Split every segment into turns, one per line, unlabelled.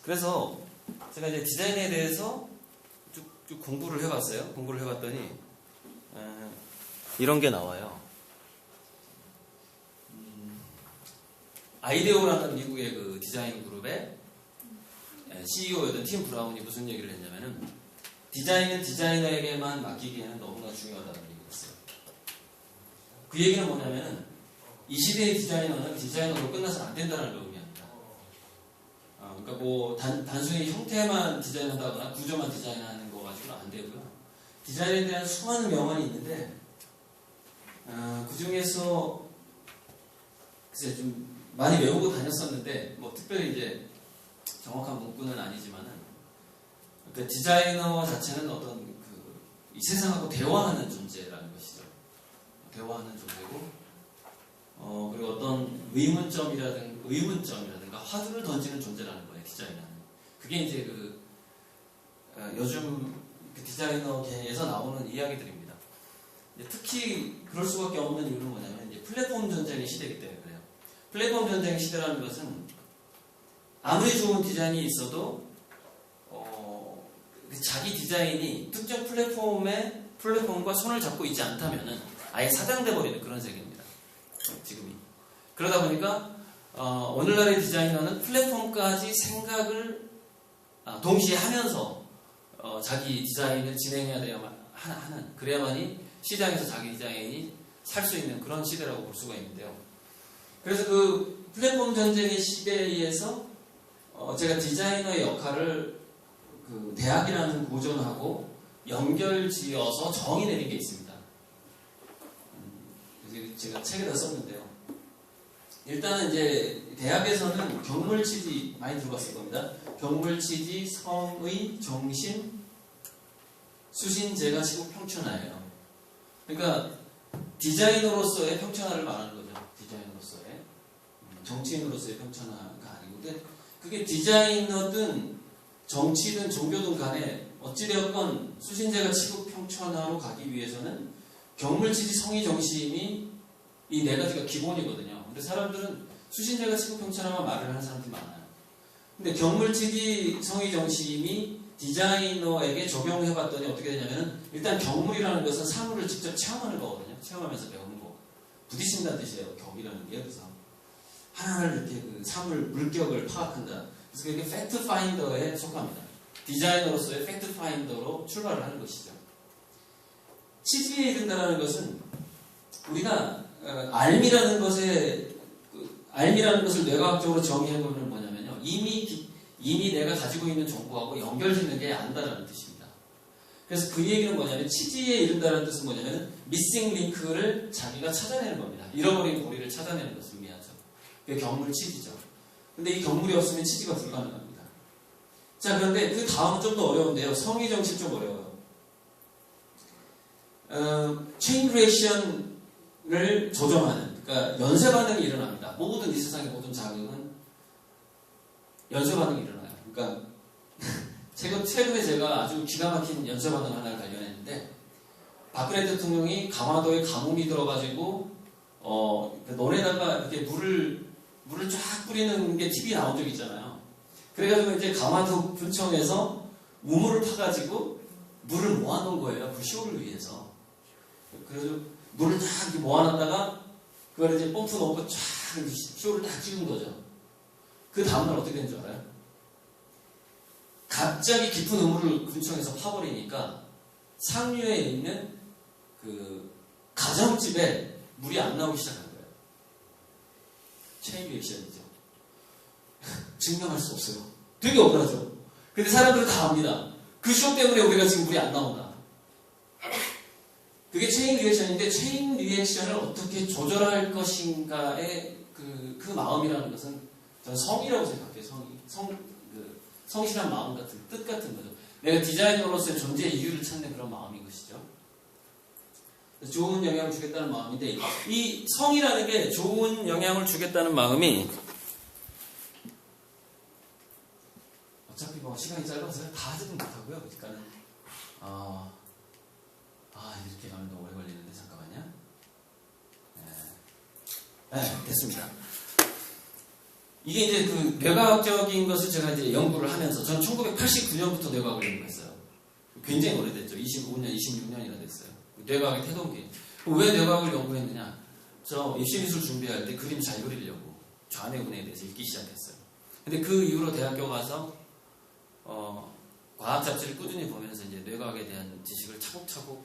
그래서 제가 이제 디자인에 대해서 쭉 공부를 해봤어요. 공부를 해봤더니 이런 게 나와요. 아이데오라는 미국의 그 디자인 그룹의 CEO였던 팀 브라운이 무슨 얘기를 했냐면은 디자인은 디자이너에게만 맡기기에는 너무나 중요하다는 얘기를 했어요. 그 얘기는 뭐냐면은 이 시대의 디자이너는 디자이너로 끝나서 안 된다는 걸 의미합니다. 그러니까 뭐 단순히 형태만 디자인한다거나 구조만 디자인하는 거 가지고는 안 되고요. 디자인에 대한 수많은 명언이 있는데 그 중에서 글쎄 좀 많이 외우고 다녔었는데 뭐 특별히 이제 정확한 문구는 아니지만은 그 디자이너 자체는 어떤 이 세상하고 대화하는 존재라는 것이죠. 대화하는 존재고 그리고 어떤 의문점이라든가 화두를 던지는 존재라는 거예요. 디자이너는. 그게 이제 요즘 그 디자이너계에서 나오는 이야기들입니다. 특히 그럴 수밖에 없는 이유는 뭐냐면 이제 플랫폼 전쟁의 시대이기 때문에 그래요. 플랫폼 전쟁 시대라는 것은 아무리 좋은 디자인이 있어도 자기 디자인이 특정 플랫폼과 손을 잡고 있지 않다면은 아예 사장돼 버리는 그런 세계입니다. 지금이. 그러다 보니까 오늘날의 디자이너는 플랫폼까지 생각을 동시에 하면서 자기 디자인을 진행해야 돼야만 하는 그래야만이 시장에서 자기 디자인이 살 수 있는 그런 시대라고 볼 수가 있는데요. 그래서 그 플랫폼 전쟁의 시대에서 제가 디자이너의 역할을 그 대학이라는 고전하고 연결지어서 정의 내린 게 있습니다. 제가 책에다 썼는데요. 일단은 이제 대학에서는 경물치지 많이 들어봤을 겁니다. 경물치지, 성의, 정신, 수신제가 시국 평천화예요. 그러니까 디자이너로서의 평천화를 말하는 거죠. 디자이너로서의 정치인으로서의 평천화가 아니고, 근데 그게 디자이너든 정치든 종교든 간에 어찌되었건 수신제가 시국 평천화로 가기 위해서는 경물치지, 성의, 정신이 이 네 가지가 기본이거든요. 근데 사람들은 수신제가 시국 평천화만 말을 하는 사람들이 많아요. 근데 경물치지, 성의, 정신이 디자이너에게 적용해봤더니 어떻게 되냐면은 일단 경물이라는 것은 사물을 직접 체험하는 거거든요. 체험하면서 배우는 거. 부딪힌다는 뜻이에요. 격이라는 게. 그래서 하나하나 이렇게 그 사물 물격을 파악한다. 그래서 그게 팩트 파인더에 속합니다. 디자이너로서의 팩트 파인더로 출발을 하는 것이죠. 치즈에 이른다는 것은 우리가 알미라는 것을 뇌과학적으로 정의한 것은 뭐냐면요. 이미 내가 가지고 있는 정보하고 연결짓는 게 안다라는 뜻입니다. 그래서 그 얘기는 뭐냐면 치즈에 이른다는 뜻은 뭐냐면 미싱 링크를 자기가 찾아내는 겁니다. 잃어버린 고리를 찾아내는 것을 의미하죠. 그게 경물 치즈죠. 근데 이 경물이 없으면 치즈가 불가능합니다. 자, 그런데 그 다음은 좀 더 어려운데요. 성의 정신 좀 어려워요. 체인 리액션을 조정하는, 그러니까 연쇄 반응이 일어납니다. 모든 이 세상의 모든 자극은 연쇄 반응이 일어나요. 그러니까 최근에 제가 아주 기가 막힌 연쇄 반응 하나를 발견했는데, 박근혜 대통령이 강화도에 가뭄이 들어가지고 논에다가 이렇게 물을 쫙 뿌리는 게 TV에 나온 적 있잖아요. 그래가지고 이제 강화도 분청에서 우물을 파가지고 물을 모아놓은 거예요. 그 쇼를 위해서. 그래서 물을 딱 모아놨다가 그걸 이제 펌프 넣고 쫙 쇼를 딱 찍은 거죠. 그 다음날 어떻게 된 줄 알아요? 갑자기 깊은 우물을 근처에서 파버리니까 상류에 있는 그 가정집에 물이 안 나오기 시작한 거예요. 체인 리액션이죠. 증명할 수 없어요. 되게 억울하죠. 근데 사람들은 다 압니다. 그 쇼 때문에 우리가 지금 물이 안 나온다. 그게 체인 리액션인데, 체인 리액션을 어떻게 조절할 것인가의 그 마음이라는 것은 저는 성이라고 생각해요. 성실한 마음 같은, 뜻 같은 거죠. 내가 디자이너로서의 존재의 이유를 찾는 그런 마음인 것이죠. 좋은 영향을 주겠다는 마음인데, 이 성이라는 게 좋은 영향을 주겠다는 마음이, 어차피 뭐 시간이 짧아서 다 하지는 못하고요. 그러니까는 이렇게 가면 너무 오래 걸리는데 잠깐만요. 네, 됐습니다. 이게 이제 그 뇌과학적인 것을 제가 이제 연구를 하면서 저는 1989년부터 뇌과학을 연구했어요. 굉장히 오래됐죠. 25년, 26년이나 됐어요. 뇌과학의 태동기. 왜 뇌과학을 연구했느냐? 저 입시미술 준비할 때 그림 잘 그리려고 좌뇌군에 대해서 읽기 시작했어요. 근데 그 이후로 대학교 가서 과학 잡지를 꾸준히 보면서 이제 뇌과학에 대한 지식을 차곡차곡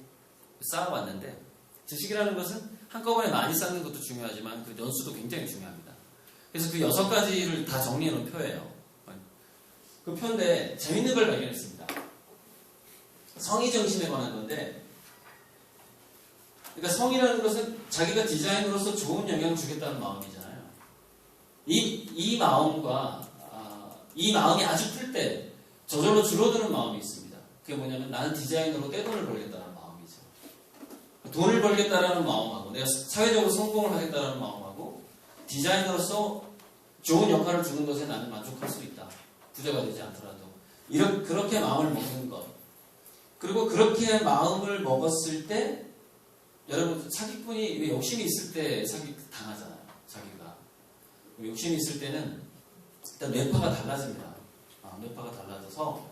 쌓아왔는데, 지식이라는 것은 한꺼번에 많이 쌓는 것도 중요하지만 그 연수도 굉장히 중요합니다. 그래서 그 6가지를 다 정리해 놓은 표예요. 그 표인데 재밌는 걸 발견했습니다. 성의 정신에 관한 건데, 그러니까 성이라는 것은 자기가 디자인으로서 좋은 영향을 주겠다는 마음이잖아요. 이 마음과 이 마음이 아주 클 때 저절로 줄어드는 마음이 있습니다. 그게 뭐냐면 나는 디자인으로 떼돈을 벌겠다는 마음이죠. 돈을 벌겠다라는 마음하고 내가 사회적으로 성공을 하겠다는 마음하고 디자이너로서 좋은 역할을 주는 것에 나는 만족할 수 있다. 부자가 되지 않더라도. 그렇게 마음을 먹는 것. 그리고 그렇게 마음을 먹었을 때 여러분 사기꾼이 왜 욕심이 있을 때 사기 당하잖아요. 자기가. 욕심이 있을 때는 일단 뇌파가 달라집니다. 뇌파가 달라져서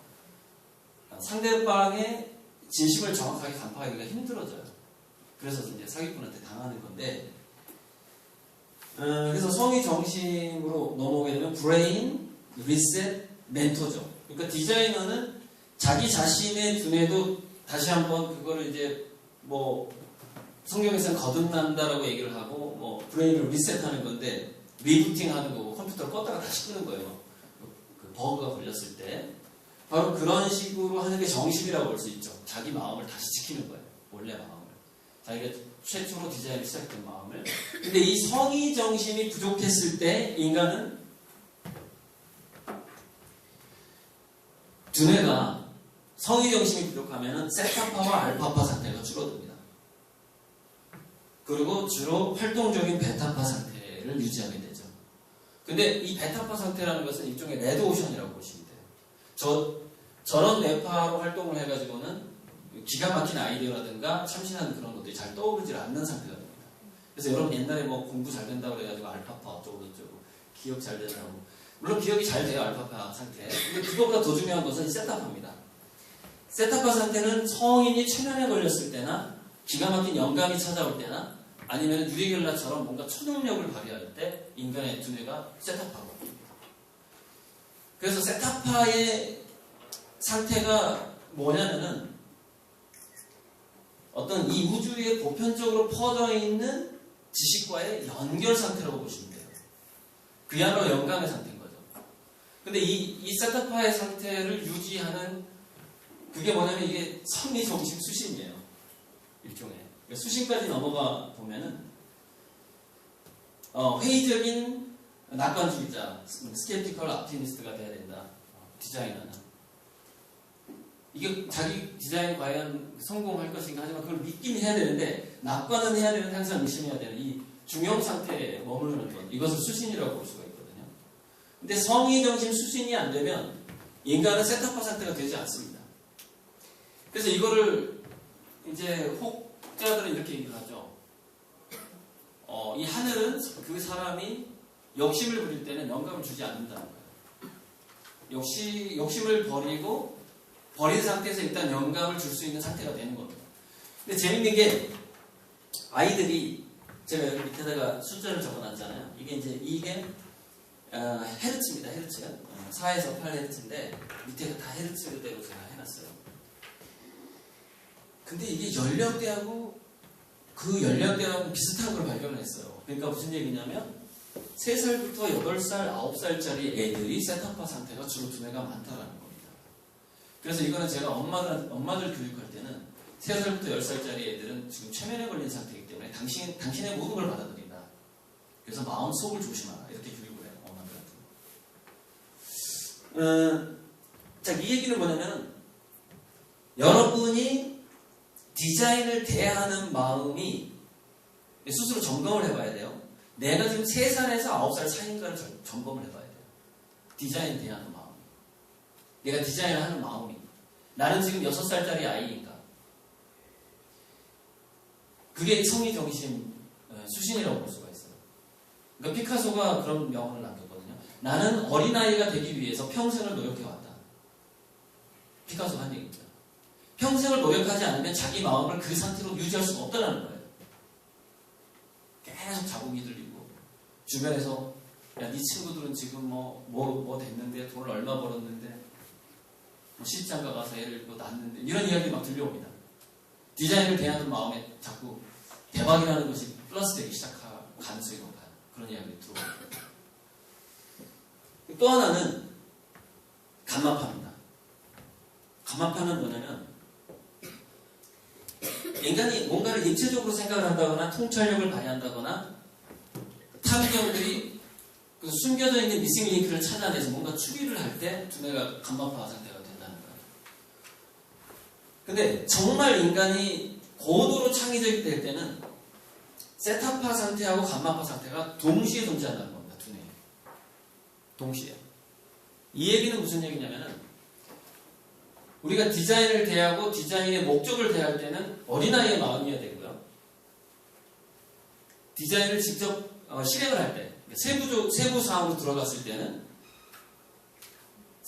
상대방의 진심을 정확하게 간파하기가 힘들어져요. 그래서 이제 사기꾼한테 당하는 건데, 그래서 성의 정신으로 넘어오게 되면 브레인, 리셋, 멘토죠. 그러니까 디자이너는 자기 자신의 두뇌도 다시 한번 그거를 이제 뭐 성경에서는 거듭난다라고 얘기를 하고 뭐 브레인을 리셋하는 건데 리부팅하는 거고 컴퓨터를 껐다가 다시 끄는 거예요. 그 버그가 걸렸을 때 바로 그런 식으로 하는 게 정신이라고 볼 수 있죠. 자기 마음을 다시 지키는 거예요. 원래 마음을. 자기가 최초로 디자인을 시작된 마음을. 근데 이 성의 정신이 부족했을 때 인간은 두뇌가 성의 정신이 부족하면 세타파와 알파파 상태가 줄어듭니다. 그리고 주로 활동적인 베타파 상태를 유지하게 되죠. 근데 이 베타파 상태라는 것은 일종의 레드오션이라고 보시면 돼요. 저런 뇌파로 활동을 해가지고는 기가 막힌 아이디어라든가 참신한 그런 것들이 잘 떠오르질 않는 상태가 됩니다. 그래서 여러분 옛날에 뭐 공부 잘 된다고 그래가지고 알파파 어쩌고저쩌고 기억 잘 된다고. 물론 기억이 잘 돼요, 알파파 상태. 근데 그것보다 더 중요한 것은 세타파입니다. 세타파 상태는 성인이 최면에 걸렸을 때나 기가 막힌 영감이 찾아올 때나 아니면 유리겔라처럼 뭔가 초능력을 발휘할 때 인간의 두뇌가 세타파거든요. 그래서 세타파의 상태가 뭐냐면은 어떤 이 우주에 보편적으로 퍼져 있는 지식과의 연결 상태라고 보시면 돼요. 그야말로 영감의 상태인 거죠. 근데 이 세타파의 상태를 유지하는 그게 뭐냐면 이게 성의 정신 수신이에요. 일종의. 그러니까 수신까지 넘어가 보면은 회의적인 낙관주의자, 스케프티컬 옵티미스트가 돼야 된다. 디자이너는. 이게 자기 디자인이 과연 성공할 것인가 하지만 그걸 믿긴 해야 되는데 낙관은 해야 되는데 항상 의심해야 되는 이 중형 상태에 머무르는 것. 이것을 수신이라고 볼 수가 있거든요. 근데 성의 정신 수신이 안 되면 인간은 세타파 상태가 되지 않습니다. 그래서 이거를 이제 혹자들은 이렇게 얘기를 하죠. 이 하늘은 그 사람이 욕심을 부릴 때는 영감을 주지 않는다는 거예요. 욕심을 버린 상태에서 일단 영감을 줄 수 있는 상태가 되는 겁니다. 근데 재밌는 게 아이들이 제가 여기 밑에다가 숫자를 적어놨잖아요. 이게 헤르츠입니다. 헤르츠. 4에서 8헤르츠인데 밑에가 다 헤르츠대로 제가 해놨어요. 근데 이게 연령대하고 그 연령대하고 비슷한 걸 발견했어요. 그러니까 무슨 얘기냐면 3살부터 8살, 9살짜리 애들이 세타파 상태가 주로 두뇌가 많다라는 겁니다. 그래서 이거는 제가 엄마들 교육할 때는 3살부터 10살짜리 애들은 지금 최면에 걸린 상태이기 때문에 당신의 모든 걸 받아들인다. 그래서 마음속을 조심하라. 이렇게 교육을 해요. 엄마들한테. 자, 이 얘기는 뭐냐면 여러분이 디자인을 대하는 마음이 스스로 점검을 해봐야 돼요. 내가 지금 3살에서 9살 사이인가를 점검을 해봐야 돼요. 디자인 대하는 마음. 내가 디자인을 하는 마음이. 나는 지금 6살짜리 아이인가. 그게 성의정신 수신이라고 볼 수가 있어요. 그러니까 피카소가 그런 명언을 남겼거든요. 나는 어린아이가 되기 위해서 평생을 노력해왔다. 피카소가 한 얘기입니다. 평생을 노력하지 않으면 자기 마음을 그 상태로 유지할 수가 없다는 거예요. 계속 자국이 들리고 주변에서 야, 네 친구들은 지금 뭐 됐는데 돈을 얼마 벌었는데 뭐 시집장가 가서 애를 낳았는데 이런 이야기가 막 들려옵니다. 디자인을 대하는 마음에 자꾸 대박이라는 것이 플러스되기 시작할 가능성이 높아요. 그런 이야기가 들어옵니다. 또 하나는 간마파입니다. 간마파는 뭐냐면 인간이 뭔가를 입체적으로 생각을 한다거나 통찰력을 발휘한다거나 탐정들이 그 숨겨져 있는 미싱 링크를 찾아내서 뭔가 추리를 할 때 두뇌가 간마파 상태가 된다는 거예요. 근데 정말 인간이 고도로 창의적이 될 때는 세타파 상태하고 간마파 상태가 동시에 존재한다는 겁니다. 두뇌에. 동시에. 이 얘기는 무슨 얘기냐면은 우리가 디자인을 대하고 디자인의 목적을 대할 때는 어린아이의 마음이어야 되고요. 디자인을 직접 실행을 할 때, 세부 사항으로 들어갔을 때는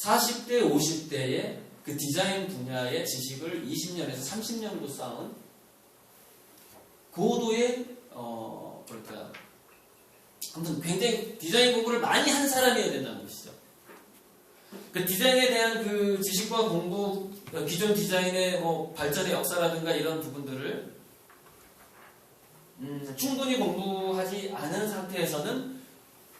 40대, 50대의 그 디자인 분야의 지식을 20년에서 30년도 쌓은 고도의 아무튼 굉장히 디자인 공부를 많이 한 사람이어야 된다는 것이죠. 그 디자인에 대한 그 지식과 공부, 기존 디자인의 발전의 역사라든가 이런 부분들을 충분히 공부하지 않은 상태에서는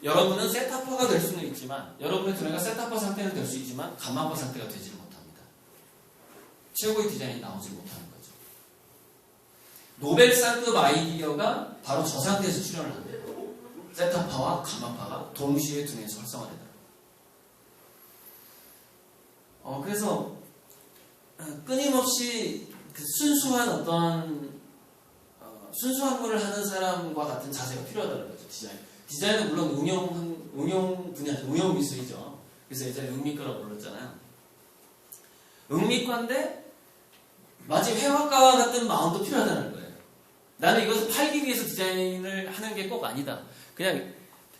여러분은 세타파가 될 수는 있지만 여러분의 두뇌가 세타파 상태는 될 수 있지만 간마파 상태가 되지 못합니다. 최고의 디자인이 나오지 못하는 거죠. 노벨상급 아이디어가 바로 저 상태에서 출현을 합니다. 세타파와 간마파가 동시에 두뇌에서 활성화된다. 그래서 끊임없이 그 순수한 어떤 순수한 거를 하는 사람과 같은 자세가 필요하다는 거죠. 디자인은 물론 응용 분야죠. 응용 미술이죠. 그래서 예전에 응미과라고 불렀잖아요. 응미과인데 마치 회화가와 같은 마음도 필요하다는 거예요. 나는 이것을 팔기 위해서 디자인을 하는 게 꼭 아니다. 그냥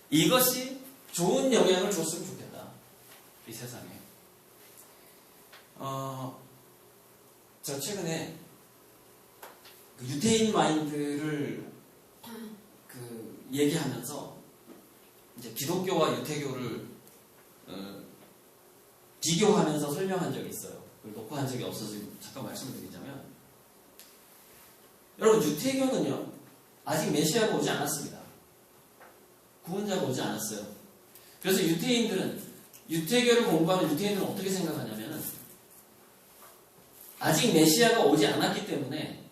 이것이 좋은 영향을 줬으면 좋겠다. 이 세상에. 제가 최근에 그 유태인 마인드를 얘기하면서 이제 기독교와 유태교를 비교하면서 설명한 적이 있어요. 그걸 놓고 한 적이 없어서 잠깐 말씀드리자면, 여러분 유태교는요 아직 메시아가 오지 않았습니다. 구원자가 오지 않았어요. 그래서 유태인들은 유태교를 공부하는 유태인들은 어떻게 생각하냐면은 아직 메시아가 오지 않았기 때문에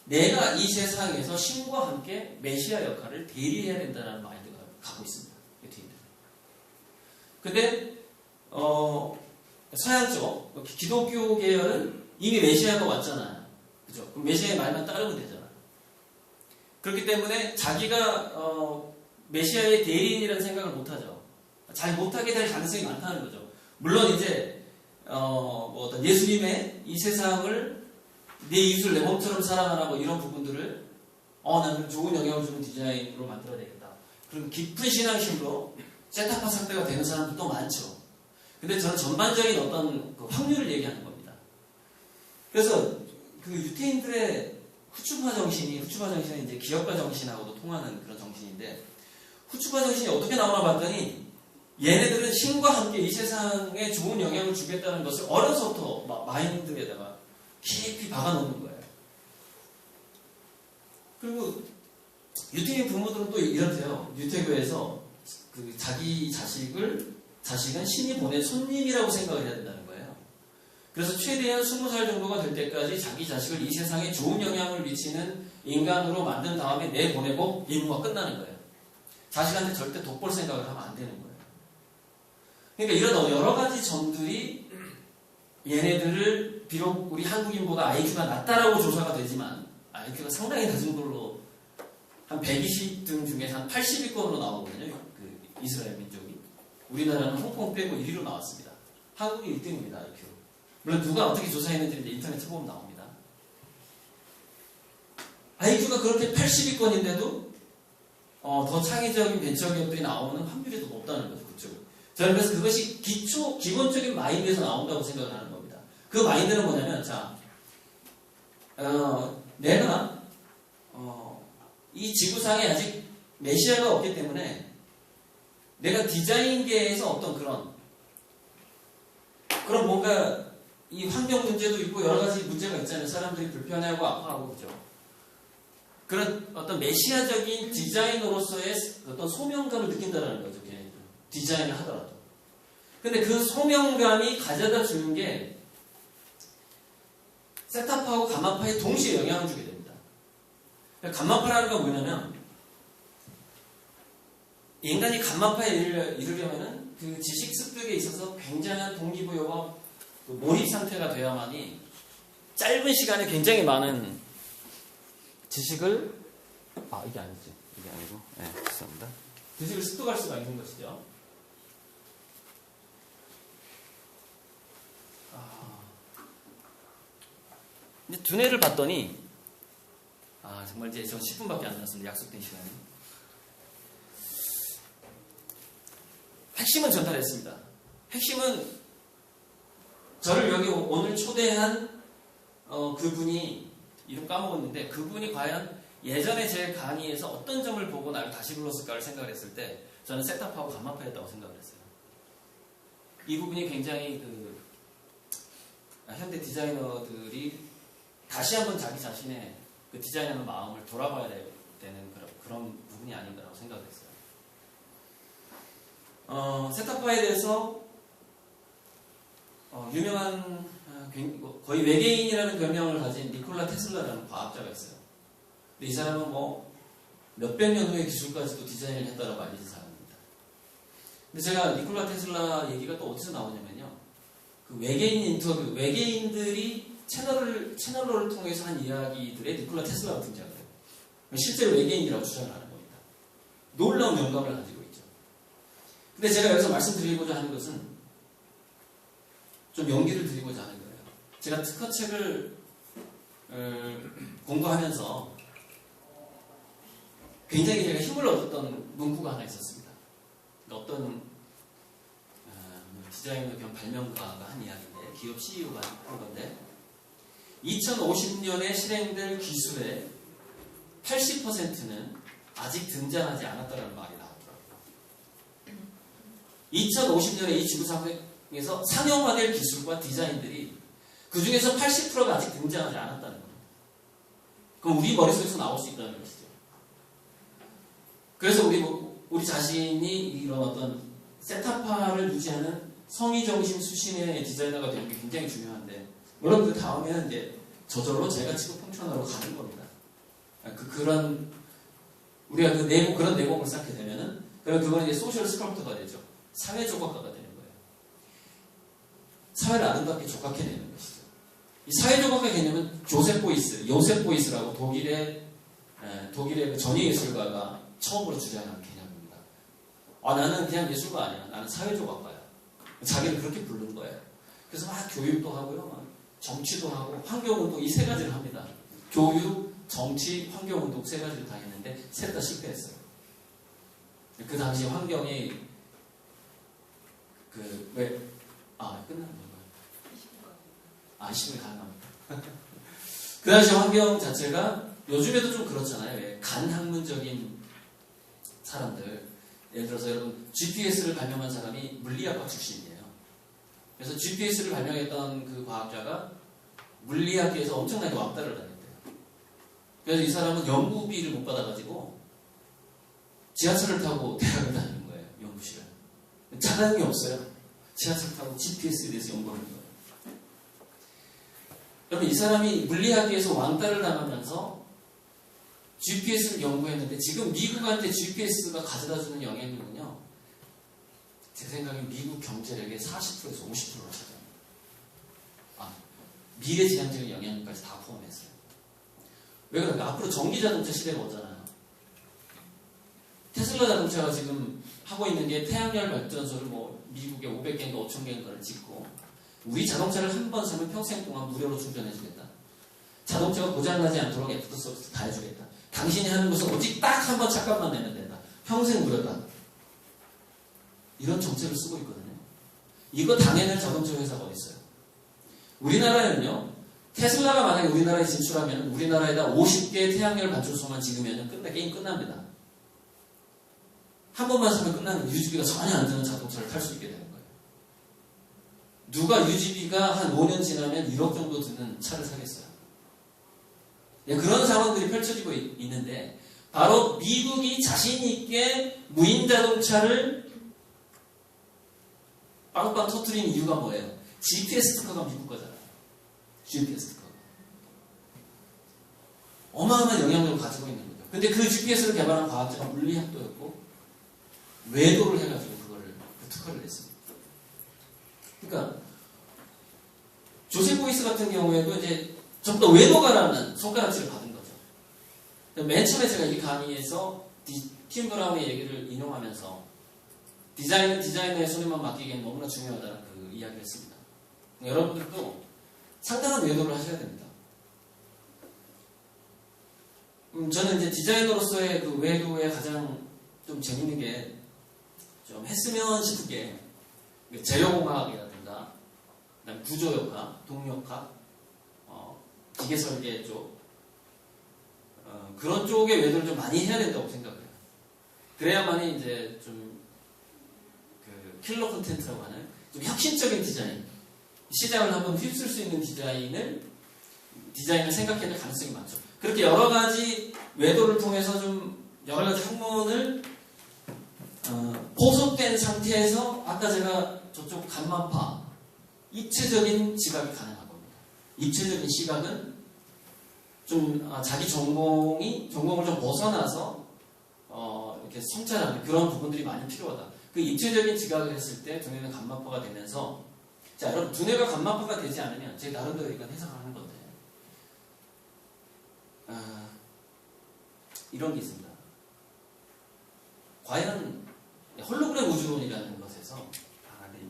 내가 이 세상에서 신과 함께 메시아 역할을 대리해야 된다는 마인드가 갖고 있습니다. 유태인들. 근데 서양 쪽 기독교 계열은 이미 메시아가 왔잖아요. 그죠? 그럼 메시아의 말만 따르면 되잖아요. 그렇기 때문에 자기가 메시아의 대리인이라는 생각을 못하죠. 잘 못하게 될 가능성이 많다는 거죠. 물론 이제 어떤 예수님의 이 세상을 내 이웃을 내 몸처럼 사랑하라고 이런 부분들을 나는 좋은 영향을 주는 디자인으로 만들어야 되겠다. 그런 깊은 신앙심으로 세타파 상태가 되는 사람들도 많죠. 근데 저는 전반적인 어떤 그 확률을 얘기하는 겁니다. 그래서 그 유태인들의 후추파 정신은 이제 기업가 정신하고도 통하는 그런 정신인데, 후추파 정신이 어떻게 나오나 봤더니 얘네들은 신과 함께 이 세상에 좋은 영향을 주겠다는 것을 어려서부터 마인드에다가 깊이 박아놓는 거예요. 그리고 유태인 부모들은 또 이렇대요. 유태교에서 그 자기 자식은 신이 보낸 손님이라고 생각을 해야 된다는 거예요. 그래서 최대한 20살 정도가 될 때까지 자기 자식을 이 세상에 좋은 영향을 미치는 인간으로 만든 다음에 내보내고 임무가 끝나는 거예요. 자식한테 절대 돋볼 생각을 하면 안 되는 거예요. 그러니까 이런 여러 가지 점들이 얘네들을 비록 우리 한국인보다 IQ가 낮다라고 조사가 되지만 IQ가 상당히 낮은 걸로 한 120등 중에 한 80위권으로 나오거든요. 그 이스라엘 민족이. 우리나라는 홍콩 빼고 1위로 나왔습니다. 한국이 1등입니다. IQ. 물론 누가 어떻게 조사했는지 이제 인터넷 쳐보면 나옵니다. IQ가 그렇게 80위권인데도 더 창의적인 벤처기업들이 나오는 확률이 더 높다는 거죠. 그쪽. 저는 그래서 그것이 기본적인 마인드에서 나온다고 생각을 하는 겁니다. 그 마인드는 뭐냐면, 자, 내가 이 지구상에 아직 메시아가 없기 때문에 내가 디자인계에서 어떤 그런 뭔가 이 환경 문제도 있고 여러 가지 문제가 있잖아요. 사람들이 불편해하고 아파하고 그죠. 그런 어떤 메시아적인 디자이너로서의 어떤 소명감을 느낀다는 거죠. 걔네들. 디자인을 하더라도. 근데 그 소명감이 가져다 주는 게 셋탑하고 감마파에 동시에 영향을 주게 됩니다. 감마파라는 건 뭐냐면 인간이 감마파에 이르려면은 그 지식 습득에 있어서 굉장한 동기부여와 몰입 상태가 돼야만이 짧은 시간에 굉장히 많은 지식을 이게 아니지. 이게 아니고. 네, 죄송합니다. 지식을 습득할 수가 있는 것이죠. 근데 두뇌를 봤더니 정말 이제 전 10분밖에 안 남았습니다. 약속된 시간이. 핵심은 전달했습니다. 핵심은 저를 여기 오늘 초대한 그분이 이름 까먹었는데 그분이 과연 예전에 제 강의에서 어떤 점을 보고 나를 다시 불렀을까를 생각을 했을 때 저는 셋탑하고 감마파였다고 생각을 했어요. 이 부분이 굉장히 현대 디자이너들이 다시 한번 자기 자신의 그 디자인하는 마음을 돌아봐야 되는 그런 부분이 아닌가라고 생각을 했어요. 셋탑파에 대해서 유명한 거의 외계인이라는 별명을 가진 니콜라 테슬라라는 과학자가 있어요. 근데 이 사람은 몇백 년 후의 기술까지도 디자인을 했다라고 알려진 사람입니다. 근데 제가 니콜라 테슬라 얘기가 또 어디서 나오냐면요. 그 외계인 인터뷰, 외계인들이 채널을 통해서 한 이야기들에 니콜라 테슬라가 등장을 해요. 실제로 외계인이라고 주장을 하는 겁니다. 놀라운 영감을 가지고 있죠. 근데 제가 여기서 말씀드리고자 하는 것은 좀 용기를 드리고자 하는 거예요. 제가 특허책을 공부하면서 굉장히 제가 힘을 얻었던 문구가 하나 있었습니다. 어떤 디자이너 겸 발명가가 한 이야기인데 기업 CEO가 한 건데 2050년에 실행될 기술의 80%는 아직 등장하지 않았다는 말이 나오더라고요. 2050년에 이 지구상에서 상용화될 기술과 디자인들이 그 중에서 80%가 아직 등장하지 않았다는 거예요. 그럼 우리 머릿속에서 나올 수 있다는 것이죠. 그래서 우리 자신이 이런 어떤 셋탑파를 유지하는 성의정신 수신의 디자이너가 되는 게 굉장히 중요한데 물론 그 다음에는 이제 저절로 제가 지구 평천화로 가는 겁니다. 우리가 그런 내공을 쌓게 되면은 그럼 그건 이제 소셜 스컬프터가 되죠. 사회 조각가가 되는 거예요. 사회를 아름답게 조각해내는 것이죠. 이 사회 조각의 개념은 요셉 보이스라고 독일의 전위 예술가가 처음으로 주장한 개념입니다. 나는 그냥 예술가 아니야. 나는 사회 조각가야. 자기를 그렇게 부르는 거예요. 그래서 막 교육도 하고요, 막 정치도 하고 환경운동 이 세 가지를 합니다. 교육, 정치, 환경운동 세 가지를 다 했는데 셋 다 실패했어요. 그 당시 환경이 끝나는 건가요? 20분 가능합니다. 그 당시 환경 자체가 요즘에도 좀 그렇잖아요. 간학문적인 사람들, 예를 들어서 여러분 GPS를 발명한 사람이 물리학과 출신이에요. 그래서 GPS를 발명했던 그 과학자가 물리학계에서 엄청나게 왕따를 당했대요. 그래서 이 사람은 연구비를 못 받아가지고 지하철을 타고 대학을 다니는 거예요. 연구실을. 차량이 없어요. 지하철 타고 GPS에 대해서 연구하는 거예요. 여러분 이 사람이 물리학계에서 왕따를 당하면서 GPS를 연구했는데 지금 미국한테 GPS가 가져다주는 영향력은요. 제 생각엔 미국 경제력의 40%에서 50%를 차지합니다. 미래지향적인 영향력까지 다 포함했어요. 왜 그럴까? 앞으로 전기자동차 시대가 오잖아요. 테슬라 자동차가 지금 하고 있는 게 태양열 발전소를 미국에 500개인가 5,000개인가를 짓고 우리 자동차를 한 번 사면 평생 동안 무료로 충전해주겠다. 자동차가 고장나지 않도록 애프터 서비스 다 해주겠다. 당신이 하는 것은 오직 딱 한 번 착값만 내면 된다. 평생 무료다. 이런 정책을 쓰고 있거든요. 이거 당해낼 자동차 회사가 어디 있어요? 우리나라에는요. 테슬라가 만약에 우리나라에 진출하면 우리나라에다 50개의 태양열 발전소만 지으면 게임 끝납니다. 한 번만 사면 끝나는 유지비가 전혀 안 드는 자동차를 탈 수 있게 되는 거예요. 누가 유지비가 한 5년 지나면 1억 정도 드는 차를 사겠어요? 예, 그런 상황들이 펼쳐지고 있는데 바로 미국이 자신 있게 무인 자동차를 빵빵 터뜨린 이유가 뭐예요? GPS 특허가 미국 거잖아요. GPS 특허가. 어마어마한 영향력을 가지고 있는 거죠. 근데 그 GPS를 개발한 과학자가 물리학도였고 외도를 해가지고 그 특허를 냈습니다. 그러니까 조셉 보이스 같은 경우에도 이제 전부 다 외도가라는 손가락질을 받은 거죠. 맨 처음에 제가 이 강의에서 팀 브라운의 얘기를 인용하면서 디자이너의 손에만 맡기기엔 너무나 중요하다는 그 이야기를 했습니다. 여러분들도 상당한 외도를 하셔야 됩니다. 저는 이제 디자이너로서의 그 외도에 가장 좀 재밌는 게 좀 했으면 싶은 게 제어공학이라든가 그다음에 구조역학, 동력학, 기계설계 쪽 그런 쪽의 외도를 좀 많이 해야 된다고 생각해요. 그래야만이 이제 좀 그 킬러 콘텐츠라고 하는 좀 혁신적인 디자인, 시장을 한번 휩쓸 수 있는 디자인을 생각해낼 가능성이 많죠. 그렇게 여러 가지 외도를 통해서 좀 여러 가지 학문을 포섭된 상태에서 아까 제가 저쪽 간만파 입체적인 지각이 가능한 겁니다. 입체적인 시각은 좀 자기 전공을 좀 벗어나서 이렇게 성찰하는 그런 부분들이 많이 필요하다. 그 입체적인 지각을 했을 때 두뇌는 간만파가 되면서 자 여러분 두뇌가 간만파가 되지 않으면 제 나름대로 이건 해석을 하는 건데 이런 게 있습니다. 과연 홀로그램 우주론이라는 것에서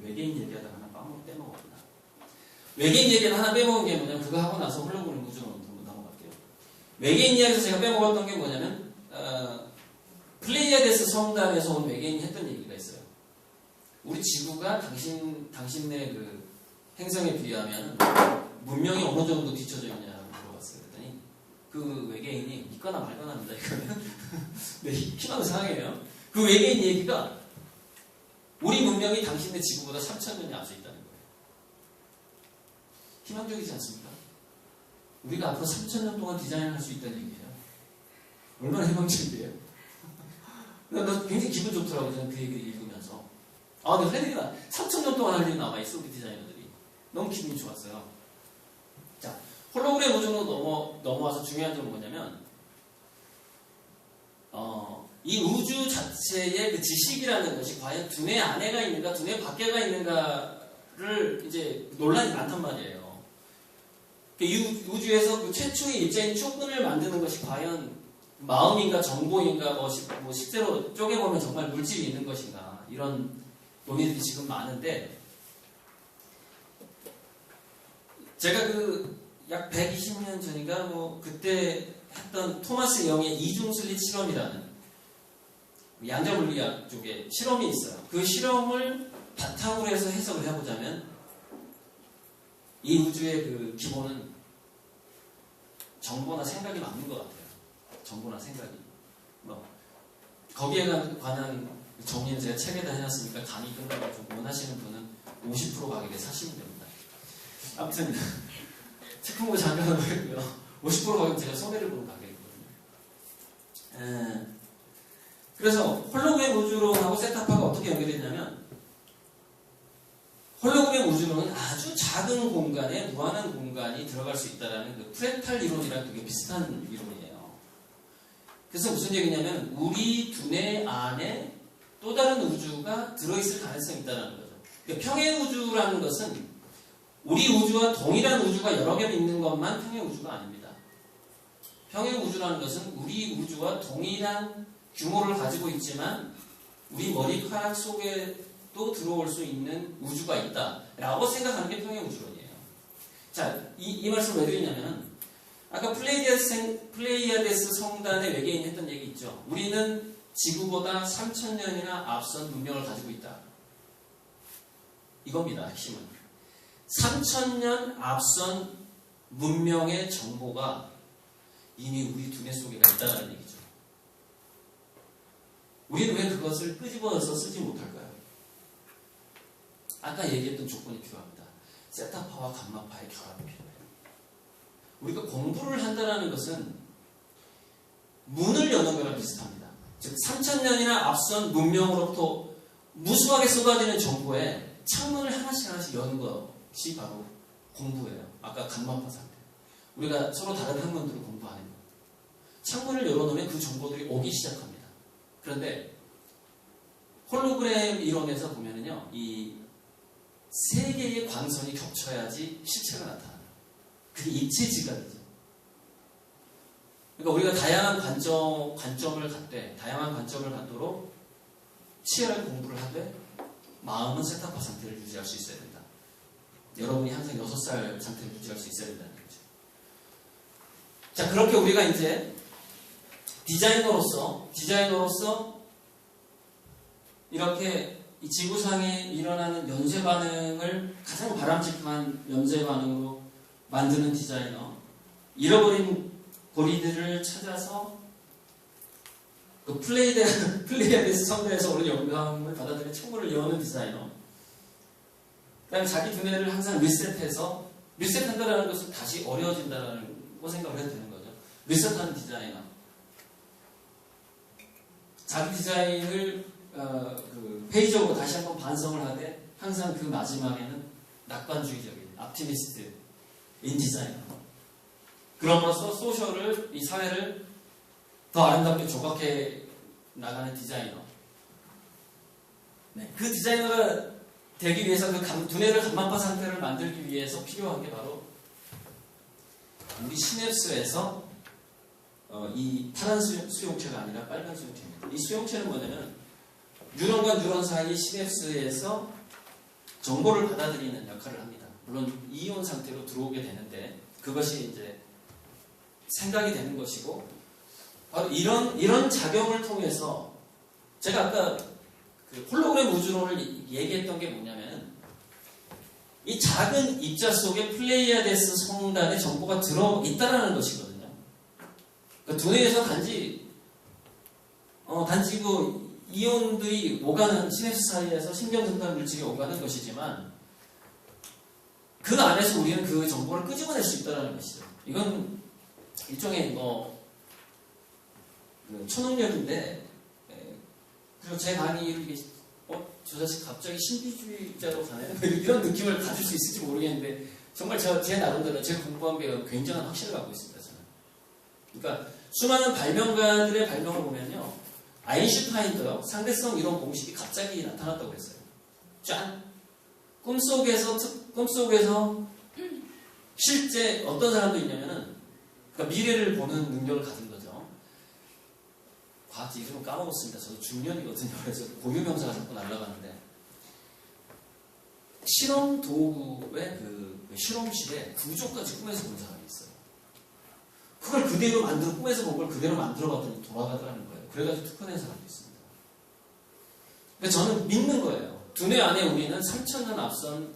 외계인 얘기하다가 하나 빼먹었구나. 외계인 얘기를 하나 빼먹은 게 뭐냐면 그거 하고 나서 홀로그램 우주론으로 넘어갈게요. 외계인 이야기에서 제가 빼먹었던 게 뭐냐면 플레이아데스 성단에서 온 외계인이 했던 얘기가 있어요. 우리 지구가 당신네 그 행성에 비하면 문명이 어느 정도 뒤쳐져 있냐고 물어봤어요. 그랬더니 그 외계인이 믿거나 말거나 합니다. 이거는 네, 희망 상황이에요. 그 외계인 얘기가 우리 문명이 당신네 지구보다 3,000년이 앞서 있다는 거예요. 희망적이지 않습니까? 우리가 앞으로 3,000년 동안 디자인을 할 수 있다는 얘기예요. 얼마나 희망적이에요? 나 굉장히 기분 좋더라고요. 저는 그 얘기를 읽으면서. 근데 할 일이가 3,000년 동안 할 일이 남아있어, 우리 디자이너들이. 너무 기분이 좋았어요. 자, 홀로그램 우주로 넘어와서 중요한 점은 뭐냐면, 이 우주 자체의 그 지식이라는 것이 과연 두뇌 안에가 있는가, 두뇌 밖에가 있는가를 이제 논란이 많단 말이에요. 이 우주에서 그 최초의 입자인 초근을 만드는 것이 과연 마음인가, 정보인가, 뭐 실제로 쪼개보면 정말 물질이 있는 것인가, 이런 논의들이 지금 많은데, 제가 약 120년 전인가, 그때 했던 토마스 영의 이중슬릿 실험이라는 양자물리학 쪽에 실험이 있어요. 그 실험을 바탕으로 해서 해석을 해보자면 이 우주의 그 기본은 정보나 생각이 맞는 것 같아요. 정보나 생각이. 거기에 관한 정의는 제가 책에다 해놨으니까 강의 끝나고 좀 원하시는 분은 50% 가격에 사시면 됩니다. 아무튼 책 홍보 잠깐 하고요. 50% 가격 제가 손해를 보는 가격이거든요. 그래서 홀로그램 우주론하고 세타파가 어떻게 연결되냐면 홀로그램 우주론은 아주 작은 공간에 무한한 공간이 들어갈 수 있다는 그 프레탈 이론이랑 되게 비슷한 이론이에요. 그래서 무슨 얘기냐면 우리 두뇌 안에 또 다른 우주가 들어있을 가능성이 있다는 거죠. 그러니까 평행 우주라는 것은 우리 우주와 동일한 우주가 여러 개 있는 것만 평행 우주가 아닙니다. 평행 우주라는 것은 우리 우주와 동일한 규모를 가지고 있지만 우리 머리카락 속에도 들어올 수 있는 우주가 있다라고 생각하는 게 평행 우주론이에요. 자, 이 말씀을 왜 드리냐면 아까 플레이아데스 성단의 외계인이 했던 얘기 있죠. 우리는 지구보다 3,000년이나 앞선 문명을 가지고 있다. 이겁니다. 핵심은 3000년 앞선 문명의 정보가 이미 우리 두뇌 속에 있다는 얘기죠. 우리는 왜 그것을 끄집어내서 쓰지 못할까요? 아까 얘기했던 조건이 필요합니다. 세타파와 감마파의 결합이 필요해요. 우리가 공부를 한다는 것은 문을 여는 거랑 비슷합니다. 즉 3000년이나 앞선 문명으로부터 무수하게 쏟아지는 정보에 창문을 하나씩 여는 것이 바로 공부예요. 아까 감마파 상태. 우리가 서로 다른 학문들을 공부하는 거. 창문을 열어놓으면 그 정보들이 오기 시작합니다. 그런데 홀로그램 이론에서 보면은요, 이 세 개의 광선이 겹쳐야지 실체가 나타나요. 그게 입체 지각이죠. 그러니까 우리가 다양한 관점을 갖되, 다양한 관점을 갖도록 치열하게 공부를 하되, 마음은 세타파 상태를 유지할 수 있어야 된다. 여러분이 항상 6살 상태를 유지할 수 있어야 된다는 거죠. 자, 그렇게 우리가 이제 디자이너로서 이렇게 이 지구상에 일어나는 연쇄 반응을 가장 바람직한 연쇄 반응으로 만드는 디자이너, 잃어버린 고리들을 찾아서 그 플레이아데스 성대에서 오는 영감을 받아들이는 창문을 여는 디자이너, 그 다음에 자기 두뇌를 항상 리셋한다는 것은 다시 어려워진다는 거 생각을 해도 되는 거죠. 리셋하는 디자이너, 자기 디자인을 그 페이지적으로 다시 한번 반성을 하되 항상 그 마지막에는 낙관주의적인 optimist 인디자이너, 그럼으로써 소셜을, 이 사회를 더 아름답게 조각해 나가는 디자이너. 네, 그 디자이너가 되기 위해서 그 두뇌를 감마파 상태를 만들기 위해서 필요한 게 바로 우리 시냅스에서 이 파란 수용체가 아니라 빨간 수용체입니다. 이 수용체는 뭐냐면 뉴런과 뉴런 사이 시냅스에서 정보를 받아들이는 역할을 합니다. 물론 이온 상태로 들어오게 되는데 그것이 이제 생각이 되는 것이고, 바로 이런 작용을 통해서 제가 아까 그 홀로그램 우주론을 얘기했던 게 뭐냐면, 이 작은 입자 속에 플레이아데스 성단의 정보가 들어있다라는 것이거든요. 그러니까 두뇌에서 단지 그 이온들이 오가는 시냅스 사이에서 신경전달 물질이 오가는 것이지만 그 안에서 우리는 그 정보를 끄집어낼 수 있다는 것이죠. 이건 일종의 초능력인데, 그리고 제 강의 이렇게 저 자식 갑자기 신비주의자로 가네? 이런 느낌을 가질 수 있을지 모르겠는데, 정말 제 나름대로 제가 공부한 게 굉장한 확신을 갖고 있습니다. 저는. 그러니까 수많은 발명가들의 발명을 보면요, 아인슈타인도요, 상대성 이론 공식이 갑자기 나타났다고 했어요. 짠! 꿈속에서 실제 어떤 사람도 있냐면은, 그러니까 미래를 보는 능력을 가진 거죠. 과학 이름은 까먹었습니다. 저도 중년이거든요. 그래서 고유명사가 자꾸 날아가는데, 실험 도구의 그 실험실에 구조까지 꿈에서 본 사람이 있어요. 그걸 그대로 꿈에서 본 걸 그대로 만들어봤더니 돌아가더라는 거예요. 그래가지고 특허낸 사람도 있습니다. 근데 저는 믿는 거예요. 두뇌 안에 우리는 3000년 앞선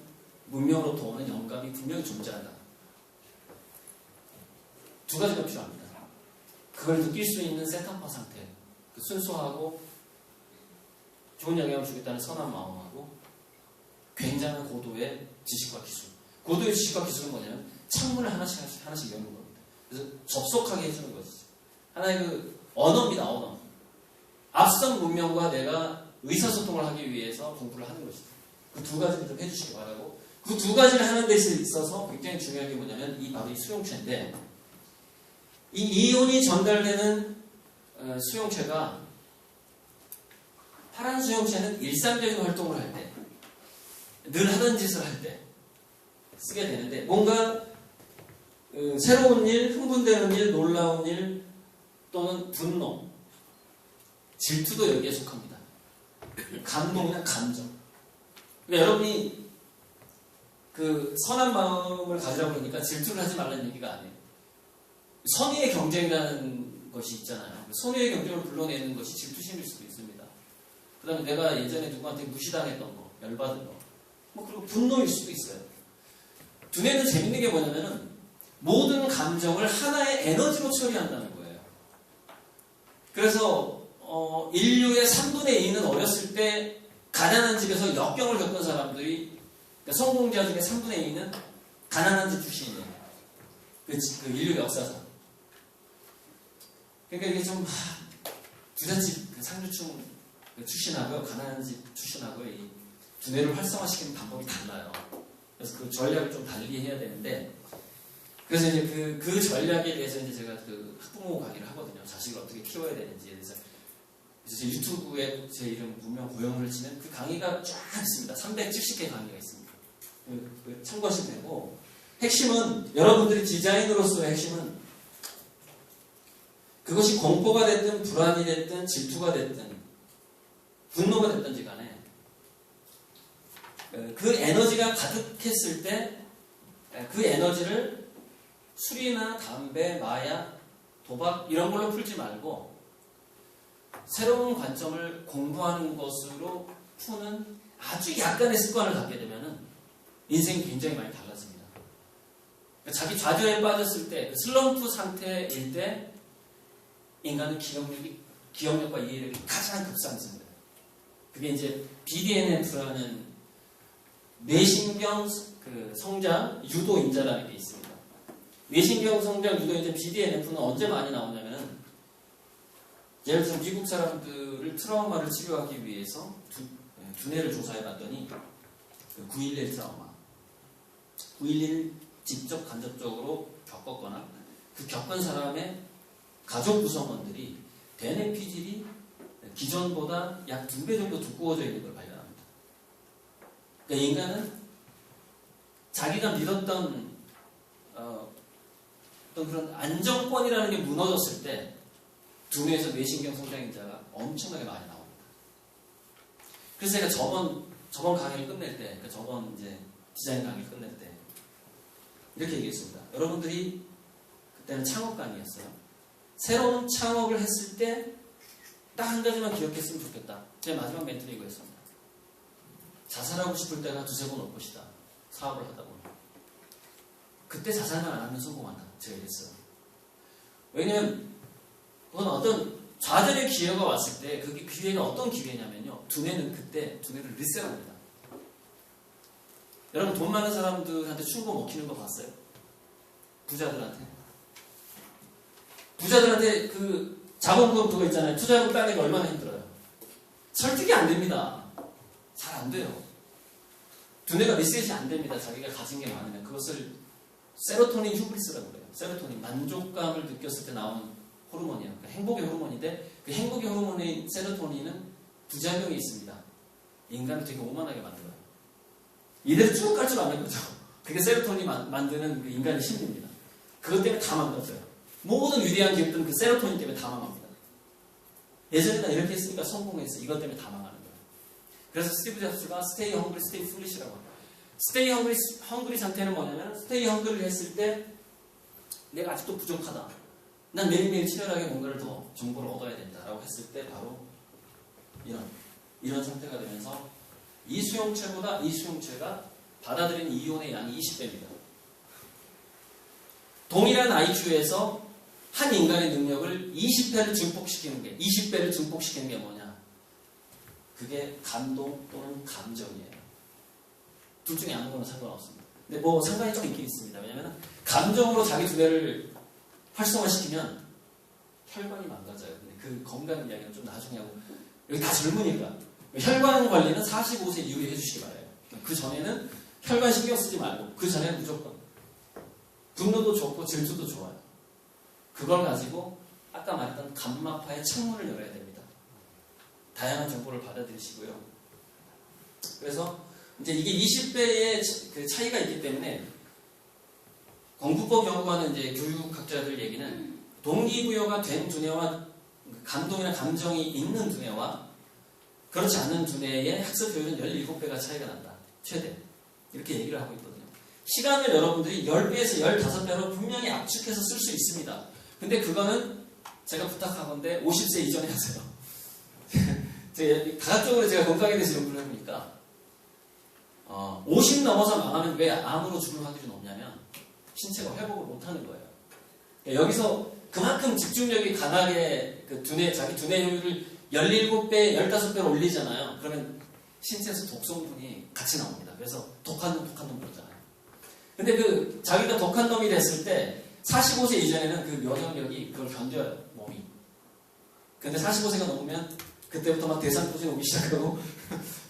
문명으로부터 오는 영감이 분명히 존재한다. 두 가지가 필요합니다. 그걸 느낄 수 있는 세타파 상태, 그 순수하고 좋은 영향을 주겠다는 선한 마음하고 굉장한 고도의 지식과 기술. 고도의 지식과 기술은 뭐냐면 창문을 하나씩 여는 겁니다. 그래서 접속하게 해주는 것이죠. 하나의 그 언어입니다. 언어. 앞선 문명과 내가 의사소통을 하기 위해서 공부를 하는 것이죠. 그 두 가지를 좀 해주시기 바라고, 그 두 가지를 하는 데 있어서 굉장히 중요한 게 뭐냐면 바로 이 수용체인데, 이 이온이 전달되는 수용체가, 파란 수용체는 일상적인 활동을 할 때, 늘 하던 짓을 할 때 쓰게 되는데, 뭔가 새로운 일, 흥분되는 일, 놀라운 일, 또는 분노, 질투도 여기에 속합니다. 감동이나 감정. 그러니까 여러분이 그 선한 마음을 가지라고 그러니까 질투를 하지 말라는 얘기가 아니에요. 선의의 경쟁이라는 것이 있잖아요. 선의의 경쟁을 불러내는 것이 질투심일 수도 있습니다. 그 다음에 내가 예전에 누구한테 무시당했던 거, 열받은 거, 뭐 그리고 분노일 수도 있어요. 두뇌는 재밌는 게 뭐냐면은 모든 감정을 하나의 에너지로 처리한다는 거예요. 그래서 인류의 3분의 2는 어렸을 때 가난한 집에서 역경을 겪은 사람들이, 그러니까 성공자 중에 3분의 2는 가난한 집 출신이에요. 그 인류 역사상. 그러니까 이게 좀 부잣집 상류층 출신하고요, 가난한 집 출신하고요, 이 두뇌를 활성화시키는 방법이 달라요. 그래서 그 전략을 좀 달리 해야 되는데, 그래서 이제 그 전략에 대해서 이제 제가 그 학부모 강의를 하거든요. 자식을 어떻게 키워야 되는지에 대해서. 그래서 제 유튜브에 제 이름 분명 고영을 치면 그 강의가 쫙 있습니다. 370개 강의가 있습니다. 참고하시면 되고, 핵심은, 여러분들이 디자인으로서의 핵심은 그것이 공포가 됐든 불안이 됐든 질투가 됐든 분노가 됐든지 간에 그 에너지가 가득했을 때 그 에너지를 술이나 담배, 마약, 도박 이런 걸로 풀지 말고 새로운 관점을 공부하는 것으로 푸는 아주 약간의 습관을 갖게 되면 인생이 굉장히 많이 달라집니다. 자기 좌절에 빠졌을 때, 그 슬럼프 상태일 때 인간은 기억력과 이해력이 가장 급상승니다. 그게 이제 BDNF라는 뇌신경 성장 유도인자라는 게 있습니다. 뇌신경 성장 유도인자 BDNF는 언제 많이 나오냐면은, 예를 들어서 미국 사람들을 트라우마를 치료하기 위해서 두뇌를 조사해 봤더니 9.11 트라우마, 9.11을 직접 간접적으로 겪었거나 그 겪은 사람의 가족 구성원들이 대뇌피질이 기존보다 약 2배 정도 두꺼워져 있는 걸 발견합니다. 그러니까 인간은 자기가 믿었던 어떤 그런 안정권이라는 게 무너졌을 때 두뇌에서 뇌신경 성장인자가 엄청나게 많이 나옵니다. 그래서 제가 저번 강의를 끝낼 때, 그러니까 저번 이제 디자인 강의를 끝낼 때 이렇게 얘기했습니다. 여러분들이 그때는 창업강의였어요. 새로운 창업을 했을 때 딱 한 가지만 기억했으면 좋겠다. 제 마지막 멘트는 이거였습니다. 자살하고 싶을 때가 두세 번 올 것이다. 사업을 하다 보면. 그때 자살만 안 하면 성공한다. 제가 이랬어요. 왜냐면 그건 어떤 좌절의 기회가 왔을 때, 그 기회가 어떤 기회냐면요, 두뇌는 그때 두뇌를 리셋합니다. 여러분 돈 많은 사람들한테 충고 먹히는 거 봤어요? 부자들한테 그 자본금 그거 있잖아요. 투자금 따내기 얼마나 힘들어요. 설득이 안 됩니다. 잘 안 돼요. 두뇌가 리셋이 안 됩니다. 자기가 가진 게 많으면. 그것을 세로토닌 휴브리스라고 그래요. 세로토닌, 만족감을 느꼈을 때 나오는 호르몬이에요. 그러니까 행복의 호르몬인데, 그 행복의 호르몬인 세로토닌은 부작용이 있습니다. 인간을 되게 오만하게 만들어요. 이대로 쭉 갈 줄 아는 거죠. 그게 세로토닌이 만드는 그 인간의 심리입니다. 그것 때문에 다 망가져요. 모든 위대한 기업들은 그 세로토닌 때문에 다 망합니다. 예전에 나 이렇게 했으니까 성공했어. 이것 때문에 다 망하는 거예요. 그래서 스티브 잡스가 stay hungry, stay foolish라고 합니다. stay hungry 상태는 뭐냐면, stay hungry를 했을 때 내가 아직도 부족하다. 난 매일매일 치열하게 뭔가를 더 정보를 얻어야 된다라고 했을 때 바로 이런 상태가 되면서 이 수용체보다 이 수용체가 받아들이는 이온의 양이 20배입니다. 동일한 IQ에서 한 인간의 능력을 20배를 증폭시키는 게, 20배를 증폭시키는 게 뭐냐? 그게 감동 또는 감정이에요. 둘 중에 아무거나 상관없습니다. 근데 뭐 상관이 좀 있긴 있습니다. 왜냐면 감정으로 자기 두뇌를 활성화시키면 혈관이 망가져요. 근데 그 건강 이야기는 좀 나중에 하고, 여기 다 젊으니까 혈관 관리는 45세 이후에 해주시기 바라요. 그 전에는 혈관 신경 쓰지 말고, 그 전에는 무조건 분노도 좋고 질투도 좋아요. 그걸 가지고 아까 말했던 감마파의 창문을 열어야 됩니다. 다양한 정보를 받아들이시고요. 그래서 이제 이게 20배의 그 차이가 있기 때문에 공부법 연구하는 이제 교육학자들 얘기는 동기부여가 된 두뇌와 감동이나 감정이 있는 두뇌와 그렇지 않은 두뇌의 학습 효율은 17배가 차이가 난다. 최대. 이렇게 얘기를 하고 있거든요. 시간을 여러분들이 10배에서 15배로 분명히 압축해서 쓸 수 있습니다. 근데 그거는 제가 부탁하건데 50세 이전에 하세요. 다각적으로 제가 건강에 대해서 연구를 해보니까 50 넘어서 망하면 왜 암으로 죽을 확률이 높냐면 신체가 회복을 못하는 거예요. 여기서 그만큼 집중력이 강하게 자기 두뇌 효율을 17배, 15배로 올리잖아요. 그러면 신체에서 독성분이 같이 나옵니다. 그래서 독한 놈 그러잖아요. 근데 자기가 독한 놈이 됐을 때 45세 이전에는 그 면역력이 그걸 견뎌요, 몸이. 근데 45세가 넘으면 그때부터 막 대상포진이 오기 시작하고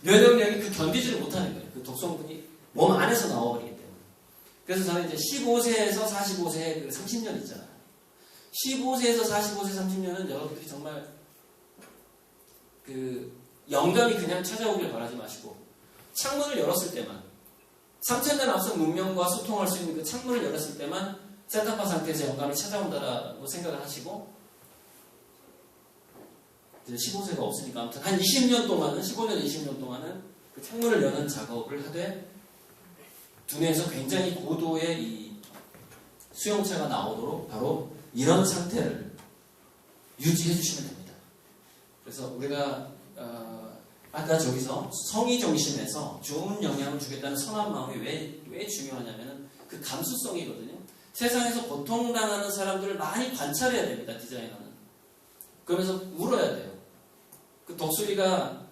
면역력이 견디지를 못하는 거예요. 그 독성분이 몸 안에서 나와버리기 때문에. 그래서 저는 이제 15세에서 45세 그 30년 있잖아요. 15세에서 45세 30년은 여러분들이 정말 영감이 그냥 찾아오길 바라지 마시고 창문을 열었을 때만 3000년 앞선 문명과 소통할 수 있는 그 창문을 열었을 때만 센터파 상태에서 영감이 찾아온다라고 생각을 하시고 이제 15세가 없으니까 아무튼 한 20년 동안은 15년 20년 동안은 그 창문을 여는 작업을 하되 두뇌에서 굉장히 고도의 이 수용체가 나오도록 바로 이런 상태를 유지해 주시면 됩니다. 그래서 우리가 아까 저기서 성의 정신에서 좋은 영향을 주겠다는 선한 마음이 왜 중요하냐면은 그 감수성이거든요. 세상에서 고통당하는 사람들을 많이 관찰해야 됩니다. 디자이너는. 그러면서 울어야 돼요. 그 독수리가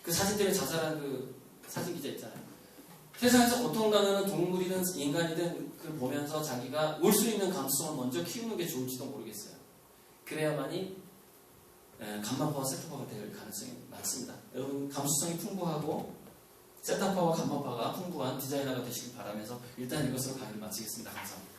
그 사진 때문에 자살한 그 사진 기자 있잖아요. 세상에서 고통당하는 동물이든 인간이든 그걸 보면서 자기가 울 수 있는 감수성을 먼저 키우는 게 좋을지도 모르겠어요. 그래야만이 감마파와 세타파가 될 가능성이 많습니다. 여러분 감수성이 풍부하고 세타파와 감마파가 풍부한 디자이너가 되시길 바라면서 일단 이것으로 강의를 마치겠습니다. 감사합니다.